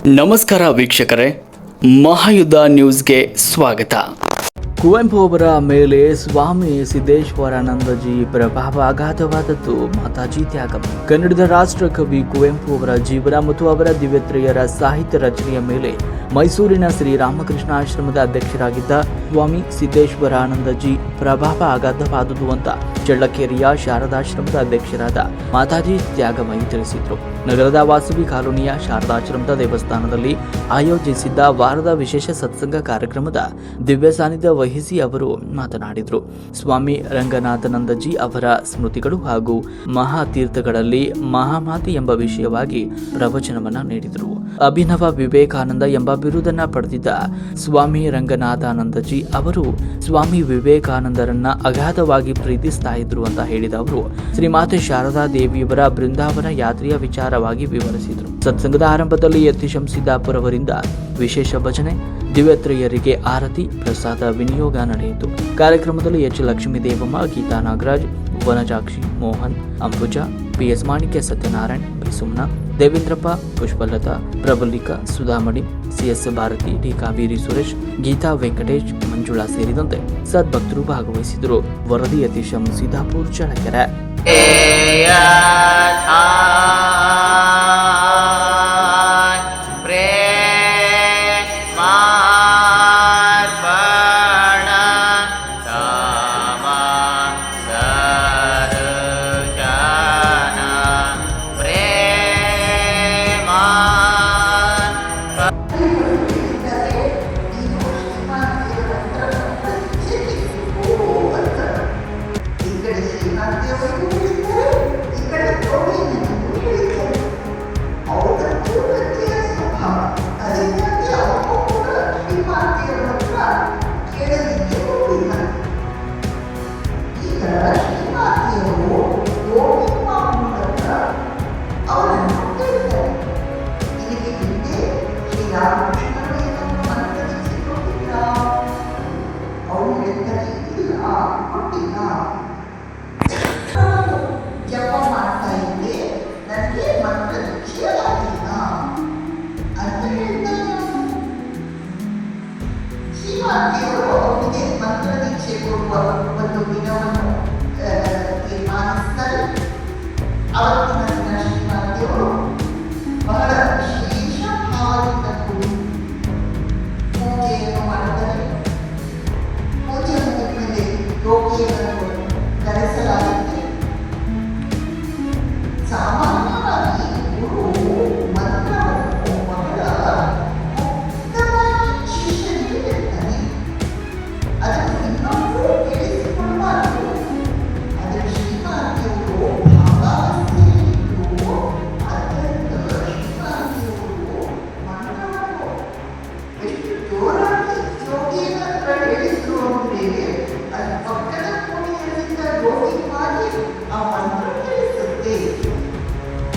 ನಮಸ್ಕಾರ ವೀಕ್ಷಕರೇ, ಮಹಾಯುದ್ಧ ನ್ಯೂಸ್ಗೆ ಸ್ವಾಗತ. ಕುವೆಂಪು ಅವರ ಮೇಲೆ ಸ್ವಾಮಿ ಸಿದ್ದೇಶ್ವರಾನಂದಜಿ ಪ್ರಭಾವ ಅಗಾಧವಾದದ್ದು. ಮಾತಾಜಿ ತ್ಯಾಗಂ. ಕನ್ನಡದ ರಾಷ್ಟ್ರಕವಿ ಕುವೆಂಪು ಅವರ ಜೀವನ ಮತ್ತು ಅವರ ದಿವ್ಯತ್ರಿಯರ ಸಾಹಿತ್ಯ ರಚನೆಯ ಮೇಲೆ ಮೈಸೂರಿನ ಶ್ರೀರಾಮಕೃಷ್ಣ ಆಶ್ರಮದ ಅಧ್ಯಕ್ಷರಾಗಿದ್ದ ಸ್ವಾಮಿ ಸಿದ್ದೇಶ್ವರಾನಂದಜಿ ಪ್ರಭಾವ ಅಗಾಧವಾದುದು ಅಂತ ಚಳ್ಳಕೆರೆಯ ಶಾರದಾಶ್ರಮದ ಅಧ್ಯಕ್ಷರಾದ ಮಾತಾಜಿ ತ್ಯಾಗಮಯಿ ತಿಳಿಸಿದರು. ನಗರದ ವಾಸವಿ ಕಾಲೋನಿಯ ಶಾರದಾಶ್ರಮದ ದೇವಸ್ಥಾನದಲ್ಲಿ ಆಯೋಜಿಸಿದ್ದ ವಾರದ ವಿಶೇಷ ಸತ್ಸಂಗ ಕಾರ್ಯಕ್ರಮದ ದಿವ್ಯ ಸಾನ್ನಿಧ್ಯ ವಹಿಸಿ ಅವರು ಮಾತನಾಡಿದರು. ಸ್ವಾಮಿ ರಂಗನಾಥಾನಂದಜಿ ಅವರ ಸ್ಮೃತಿಗಳು ಹಾಗೂ ಮಹಾತೀರ್ಥಗಳಲ್ಲಿ ಮಹಾಮಾತಿ ಎಂಬ ವಿಷಯವಾಗಿ ಪ್ರವಚನವನ್ನ ನೀಡಿದರು. ಅಭಿನವ ವಿವೇಕಾನಂದ ಎಂಬ ಬಿರುದನ್ನ ಪಡೆದಿದ್ದ ಸ್ವಾಮಿ ರಂಗನಾಥಾನಂದಜಿ ಅವರು ಸ್ವಾಮಿ ವಿವೇಕಾನಂದರನ್ನ ಅಗಾಧವಾಗಿ ಪ್ರೀತಿಸ್ತಾ ಇದ್ರು ಅಂತ ಹೇಳಿದ ಅವರು ಶ್ರೀಮಾತೆ ಶಾರದಾ ದೇವಿಯವರ ಬೃಂದಾವನ ಯಾತ್ರೆಯ ವಿಚಾರವಾಗಿ ವಿವರಿಸಿದರು. ಸತ್ಸಂಗದ ಆರಂಭದಲ್ಲಿ ಯತೀಶಂ ಸಿದ್ದಾಪುರ ಅವರಿಂದ ವಿಶೇಷ ಭಜನೆ, ದಿವ್ಯತ್ರಿಯರಿಗೆ ಆರತಿ, ಪ್ರಸಾದ ವಿನಿಯೋಗ ನಡೆಯಿತು. ಕಾರ್ಯಕ್ರಮದಲ್ಲಿ H Lakshmidevamma, Geetha Nagaraj, Vanajakshi, Mohan, Ambuja, PS Manikya, Satyanarayan, B Sumna, Devendrappa, Pushpalatha, Prabalika, Sudhamani, CS Bharathi, D Kaveri Suresh, Geetha Venkatesh, Manjula ಸೇರಿದಂತೆ ಸದ್ಭಕ್ತರು ಭಾಗವಹಿಸಿದರು. ವರದಿ ಯತೀಶಂ ಸಿದ್ದಾಪುರ, ಚಳ್ಳಕೆರೆ. ಒಂದು ದಿನವನ್ನು ತೀರ್ಮಾನಿಸಿದರೆ ಅವತ್ತಿನ ದಿನ ಶ್ರೀಮಾತೆಯವರು ಬಹಳ ವಿಶೇಷ ಭಾವದಿಂದ ಕೂಡಿ ಪೂಜೆಯನ್ನು ಮಾಡಿದರೆ ಪೂಜೆ ಮುಗಿದ ಮೇಲೆ ಯೋಗಿಯನ್ನು ಧರಿಸಲಾಗುತ್ತೆ. ಸಾಮಾನ್ಯವಾಗಿ ಗುರು ಮಂತ್ರವನ್ನು ಬಹಳ ಉತ್ತಮವಾಗಿ ಶಿಷ್ಯನಿಗೆ ಹೇಳ್ತಾನೆ. ಅದನ್ನು ಇನ್ನೊಂದು ಕೇಳಿಸಿಕೊಳ್ಳಬಾರದು. ಅದರ ಶ್ರೀಮಾತೆಯವರು ಭಾವಾವಸ್ಥೆಯಲ್ಲಿದ್ದು ಆದ್ದರಿಂದ ಶ್ರೀಮಾತೆಯವರು ಮಂತ್ರವನ್ನು ಎಷ್ಟು ಜೋರಾಗಿ ಯೋಗಿಯ ಹತ್ರ ಹೇಳಿದ್ರು ಅಂದರೆ ಅದು ಪಕ್ಕದ ಕೋಣೆಯಲ್ಲಿದ್ದ ಯೋಗಿ ಮಾಡಿ ಆ ಮಂತ್ರ ಕೇಳಿಸುತ್ತೆ.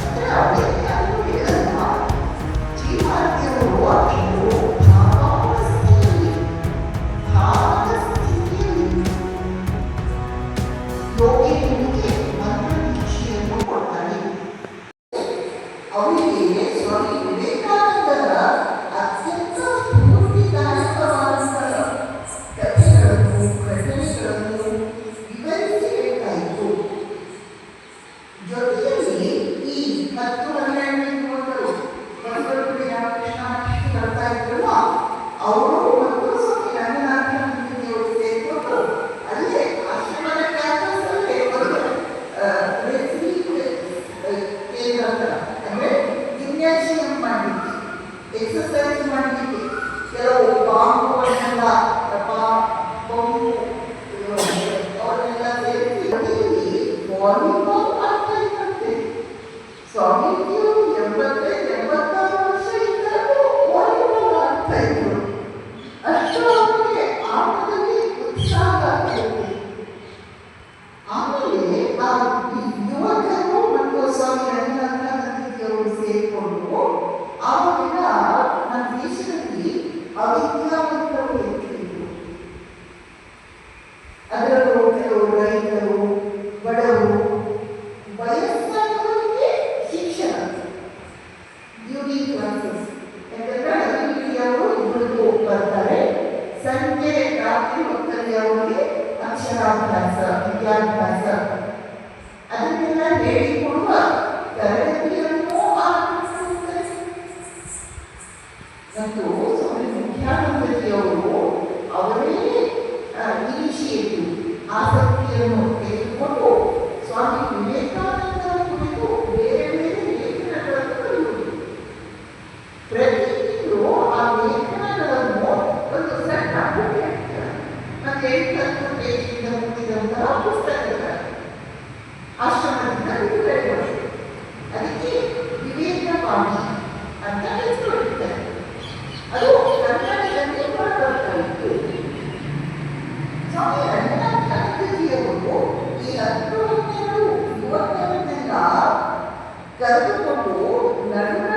ಆದರೆ ಅವರಿಗೆ ಯಾರು ಹೇಳಲ್ಲ. ಶ್ರೀಮಾತೆಯವರು ಅಷ್ಟು ಭಾವಾವಸ್ಥೆಯಲ್ಲಿ ಭಾವದ ಸ್ಥಿತಿಯಲ್ಲಿ ಯೋಗಿಗಳಿಗೆ ಮಂತ್ರ ದೀಕ್ಷೆಯನ್ನು ಕೊಡ್ತಾರೆ. ಅವರಿಗೆ ಸ್ವಾಮಿ ವಿವೇಕಾನಂದರ ಅತ್ಯಂತ ಸ್ಫೂರ್ತಿದಾಯಕವಾದ ಕಥೆಗಳನ್ನು ಘಟನೆಗಳನ್ನು ವಿವರಿಸಿ ಬೇಕಾಯಿತು. ಜೊತೆಯಲ್ಲಿ ಈ 10-12 ಮಂಗಳೂರು ರಾಮಕೃಷ್ಣ ಬರ್ತಾ ಇದ್ರಲ್ಲ, ಅವರು ಮತ್ತು ಸ್ವಾಮಿ ರಂಗನಾಥಾನಂದಜಿಯವರು ಸೇರಿಕೊಂಡು ಅಲ್ಲೇ ಆಶ್ರಮದ ಕ್ಯಾಂಪಸ್ಸಲ್ಲೇ ಒಂದು ಕೇಂದ್ರ ಅಂದರೆ ಜಿಮ್ನಾಸಿಯಂ ಮಾಡಲಿಕ್ಕೆ, ಎಕ್ಸಸೈಸ್ ಮಾಡಲಿಕ್ಕೆ ಕೆಲವು ಬಾಂಬುಗಳನ್ನೆಲ್ಲ ಬಾಂಬು ಅವನ್ನೆಲ್ಲ ಸೇರಿಸಿ ವಾಲಿಬಾಲ್ ಆಗ್ತಾ ಇರುತ್ತೆ. ಸ್ವಾಮೀಜಿಯವರು 85-86 ವರ್ಷ ಇದ್ದರೂ ವಾಲಿಬಾಲ್ ಆಗ್ತಾ ಇದ್ರು. ಅಷ್ಟು ಅವರಿಗೆ ಆಟದಲ್ಲಿ ಉತ್ಸಾಹ ಇರುತ್ತೆ. ಆಮೇಲೆ ಆ ಯುವಕರು ಮತ್ತು ಸ್ವಾಮಿ ರಂಗನಾಥಾನಂದಜಿಯವರು ಸೇರಿಕೊಂಡು ಆವಾಗ ನಮ್ಮ ದೇಶದಲ್ಲಿ ಅವಿದ್ಯಾವಂತರು ಹೆಚ್ಚಿದ್ರು. ಅದರಲ್ಲೂ ಕೆಲವು ರೈತರು, ಬಡವರು, ವಯಸ್ಸಾದವರಿಗೆ ಶಿಕ್ಷಣ, ಬ್ಯೂಟಿ ಕ್ಲಾಸಸ್, ಸ್ವಾಮಿ ರಂಗನಾಥಾನಂದಜಿಯವರು ಈ 10 ಯುವಕರನ್ನೆಲ್ಲ ಕರೆದುಕೊಂಡು ನಡುವ